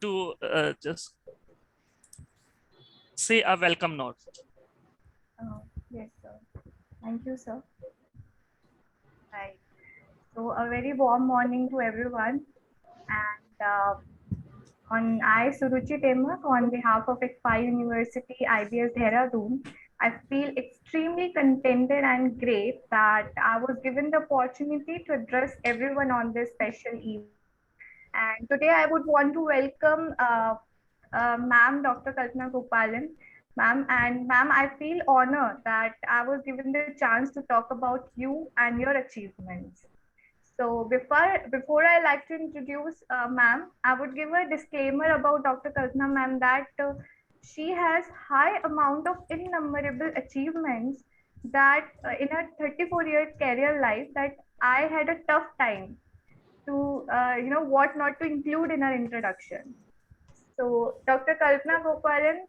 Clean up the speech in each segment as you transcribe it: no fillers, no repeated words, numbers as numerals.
to just say a welcome note. Yes, sir. Thank you, sir. Right. So, a very warm morning to everyone. And Suruchi Temak, on behalf of ICFI University, IBS Dehradun, I feel extremely contented and great that I was given the opportunity to address everyone on this special evening. And today I would want to welcome ma'am, Dr. Kalpana Gopalan. Ma'am, and ma'am, I feel honored that I was given the chance to talk about you and your achievements. So before I like to introduce ma'am, I would give a disclaimer about Dr. Kalpana ma'am that she has high amount of innumerable achievements that in her 34-year career life that I had a tough time to what not to include in our introduction. So Dr. Kalpana Gopalan,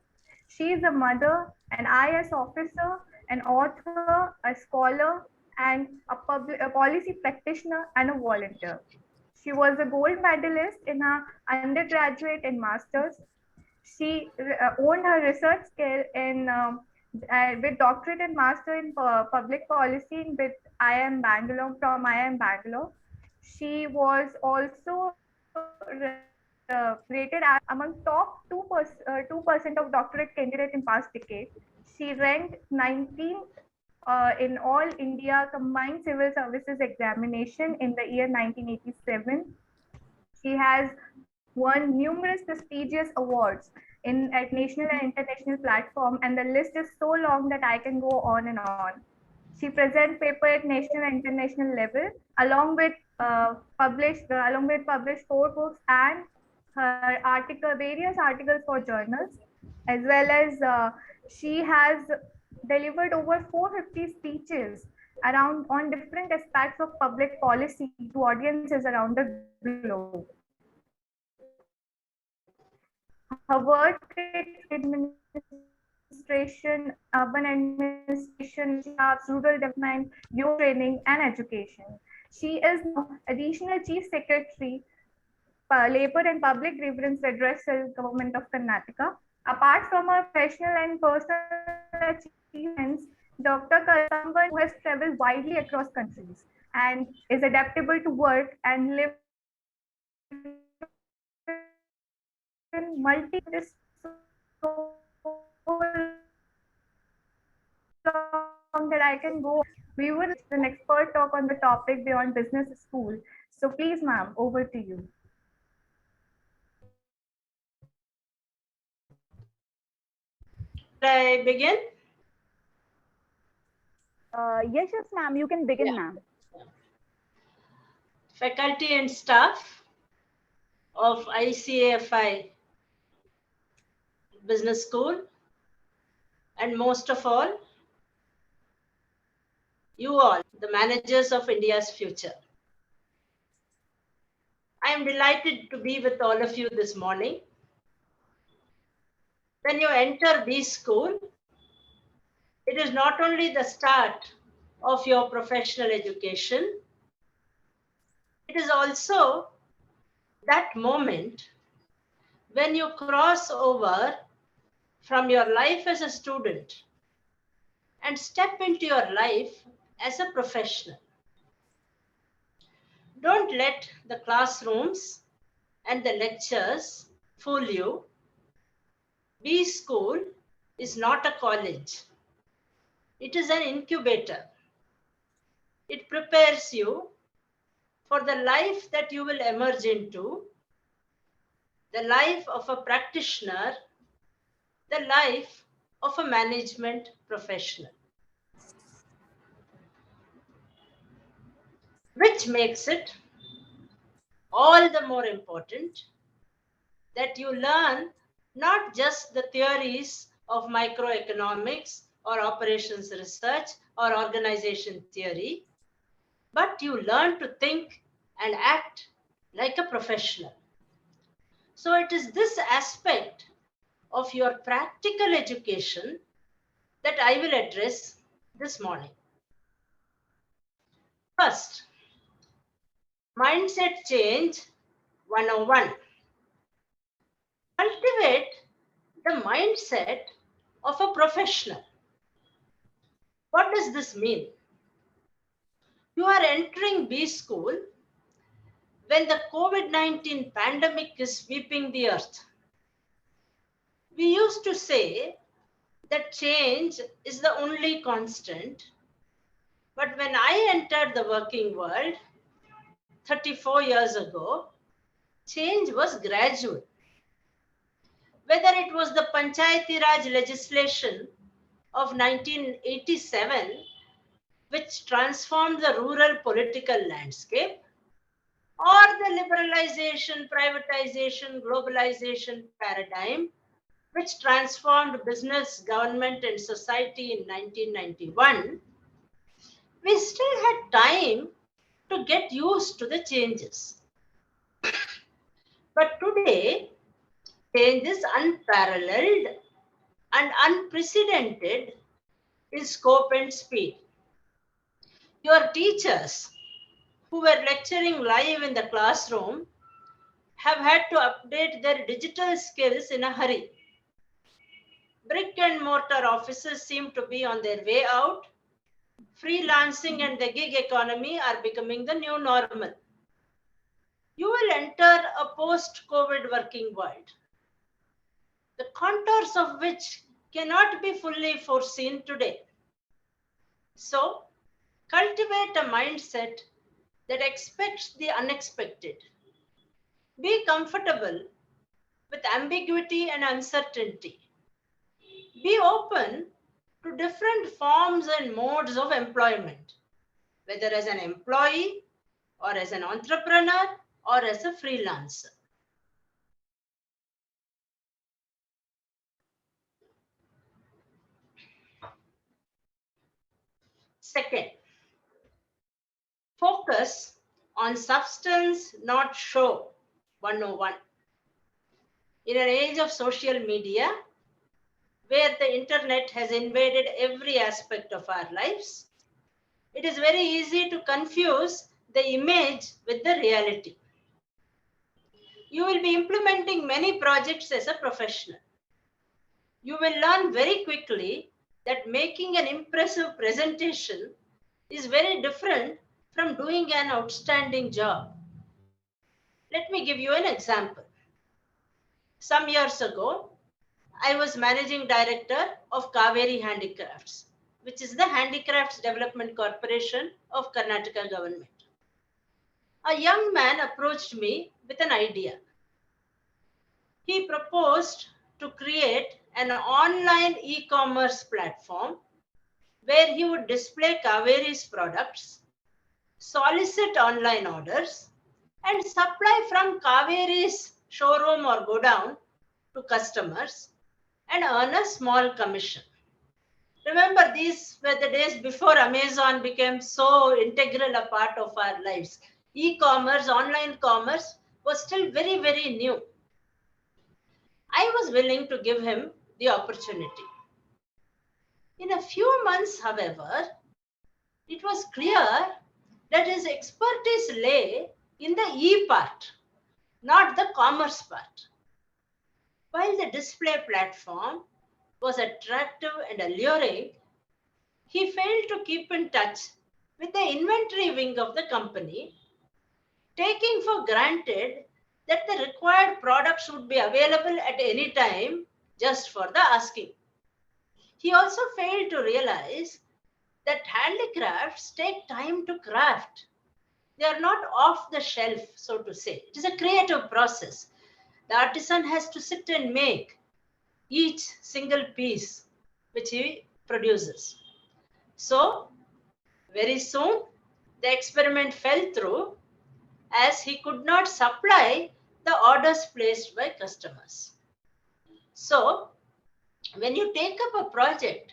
she is a mother, an IS officer, an author, a scholar, and a policy practitioner and a volunteer. She was a gold medalist in her undergraduate and masters. She owned her research skill in with doctorate and master in public policy with IIM Bangalore from IIM Bangalore. She was also rated as among top 2% of doctorate candidates in past decade. She ranked 19th in All India Combined Civil Services Examination in the year 1987. She has won numerous prestigious awards at national and international platform, and the list is so long that I can go on and on. She presents paper at national and international level, along with published 4 books and various articles for journals, as well as she has delivered over 450 speeches around on different aspects of public policy to audiences around the globe. Her work administration, urban administration, jobs, rural development, youth training, and education. She is now additional chief secretary, labor and public grievance redressal, government of Karnataka. Apart from her professional and personal achievements, Dr. Kalpana who has traveled widely across countries and is adaptable to work and live in long that I can go. We would an expert talk on the topic beyond business school. So please, ma'am, over to you. I begin? Yes, ma'am. You can begin, ma'am. Faculty and staff of ICAFI Business School, and most of all, you all, the managers of India's future. I am delighted to be with all of you this morning. When you enter this school, it is not only the start of your professional education, it is also that moment when you cross over from your life as a student and step into your life as a professional. Don't let the classrooms and the lectures fool you. B School is not a college. It is an incubator. It prepares you for the life that you will emerge into, the life of a practitioner, the life of a management professional. Which makes it all the more important that you learn not just the theories of microeconomics or operations research or organization theory, but you learn to think and act like a professional. So it is this aspect of your practical education that I will address this morning. First, mindset change 101. mindset of a professional. What does this mean? You are entering B school when the COVID-19 pandemic is sweeping the earth. We used to say that change is the only constant. But when I entered the working world 34 years ago, change was gradual. Whether it was the Panchayati Raj legislation of 1987, which transformed the rural political landscape, or the liberalization, privatization, globalization paradigm, which transformed business, government, and society in 1991, we still had time to get used to the changes. But today, change is unparalleled and unprecedented in scope and speed. Your teachers who were lecturing live in the classroom have had to update their digital skills in a hurry. Brick and mortar offices seem to be on their way out. Freelancing and the gig economy are becoming the new normal. You will enter a post-COVID working world, the contours of which cannot be fully foreseen today. So, cultivate a mindset that expects the unexpected. Be comfortable with ambiguity and uncertainty. Be open to different forms and modes of employment, whether as an employee or as an entrepreneur or as a freelancer. Second, focus on substance, not show. 101. In an age of social media, where the internet has invaded every aspect of our lives, it is very easy to confuse the image with the reality. You will be implementing many projects as a professional. You will learn very quickly that making an impressive presentation is very different from doing an outstanding job. Let me give you an example. Some years ago, I was managing director of Kaveri Handicrafts, which is the Handicrafts Development Corporation of Karnataka government. A young man approached me with an idea. He proposed to create an online e-commerce platform where he would display Kaveri's products, solicit online orders, and supply from Kaveri's showroom or godown to customers and earn a small commission. Remember, these were the days before Amazon became so integral a part of our lives. E-commerce, online commerce was still very, very new. I was willing to give him the opportunity. In a few months, however, it was clear that his expertise lay in the E part, not the commerce part. While the display platform was attractive and alluring, he failed to keep in touch with the inventory wing of the company, taking for granted that the required products would be available at any time just for the asking. He also failed to realize that handicrafts take time to craft. They are not off the shelf, so to say. It is a creative process. The artisan has to sit and make each single piece which he produces. So, very soon, the experiment fell through as he could not supply the orders placed by customers. So, when you take up a project,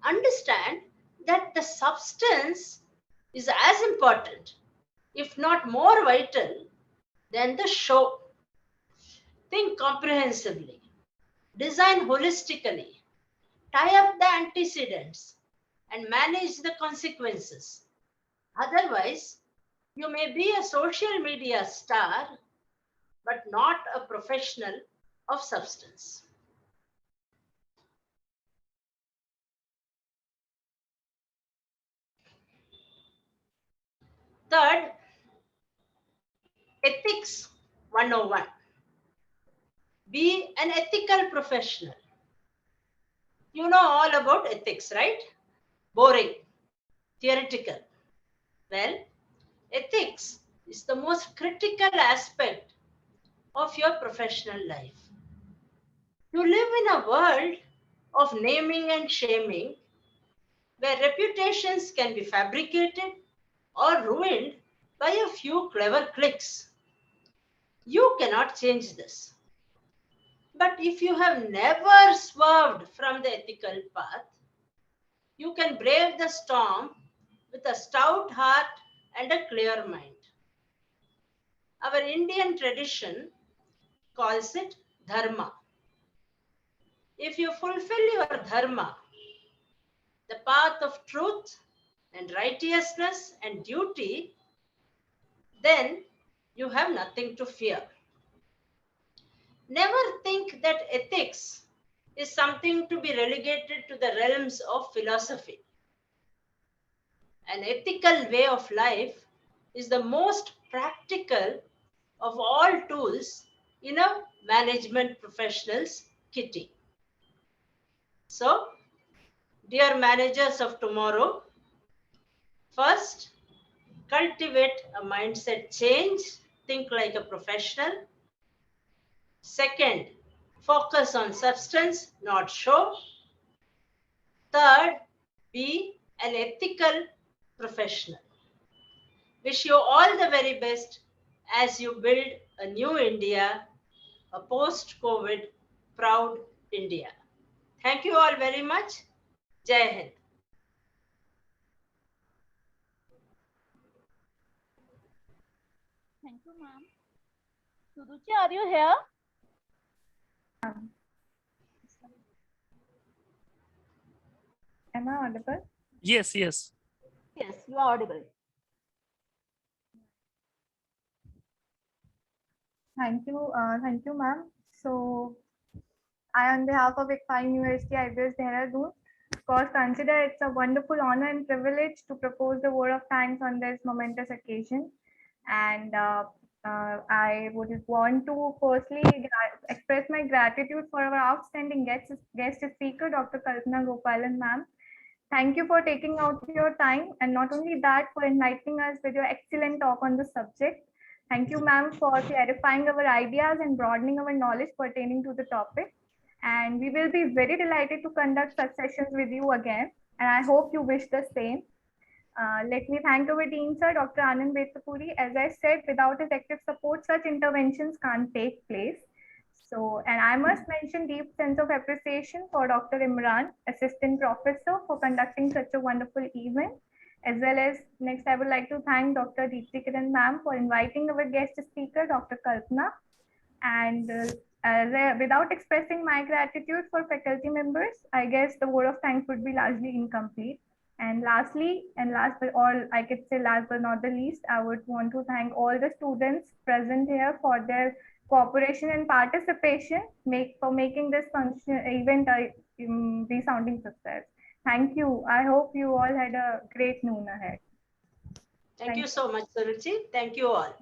understand that the substance is as important, if not more vital, than the show. Think comprehensively, design holistically, tie up the antecedents, and manage the consequences. Otherwise, you may be a social media star, but not a professional of substance. Third, ethics 101. Be an ethical professional. You know all about ethics, right? Boring, theoretical. Well, ethics is the most critical aspect of your professional life. You live in a world of naming and shaming where reputations can be fabricated or ruined by a few clever clicks. You cannot change this. But if you have never swerved from the ethical path, you can brave the storm with a stout heart and a clear mind. Our Indian tradition calls it dharma. If you fulfill your dharma, the path of truth and righteousness and duty, then you have nothing to fear. Never think that ethics is something to be relegated to the realms of philosophy. An ethical way of life is the most practical of all tools in a management professional's kitty. So, dear managers of tomorrow, first, cultivate a mindset change, think like a professional. Second, focus on substance, not show. Third, be an ethical professional. Wish you all the very best as you build a new India, a post-COVID proud India. Thank you all very much. Jai Hind. Thank you, ma'am. Suruchi, are you here? Am I audible? Yes, yes. Yes, you are audible. Thank you, ma'am. So, I, on behalf of ICFA University, IBS Dehradun, of course, consider it's a wonderful honor and privilege to propose the word of thanks on this momentous occasion. And I would want to firstly express my gratitude for our outstanding guest speaker, Dr. Kalpana Gopalan, ma'am. Thank you for taking out your time, and not only that, for enlightening us with your excellent talk on the subject. Thank you, ma'am, for clarifying our ideas and broadening our knowledge pertaining to the topic. And we will be very delighted to conduct such sessions with you again. And I hope you wish the same. Let me thank our Dean, sir, Dr. Anand Betapuri. As I said, without his active support, such interventions can't take place. So, and I must mention deep sense of appreciation for Dr. Imran, Assistant Professor, for conducting such a wonderful event. As well as next, I would like to thank Dr. Deepti Kiran ma'am for inviting our guest speaker, Dr. Kalpana. And without expressing my gratitude for faculty members, I guess the word of thanks would be largely incomplete. And lastly, and last but all, I could say last but not the least, I would want to thank all the students present here for their cooperation and participation for making this function event a resounding success. Thank you. I hope you all had a great noon ahead. Thank you so much, Suruchi. Thank you all.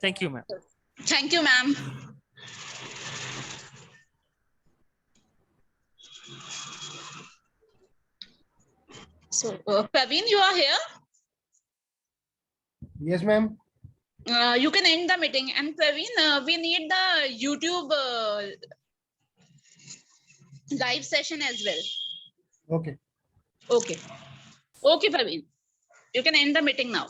Thank you, ma'am. Thank you, ma'am. So, Praveen, you are here? Yes, ma'am. You can end the meeting. And Praveen, we need the YouTube live session as well. Okay. Okay. Okay, Praveen. You can end the meeting now.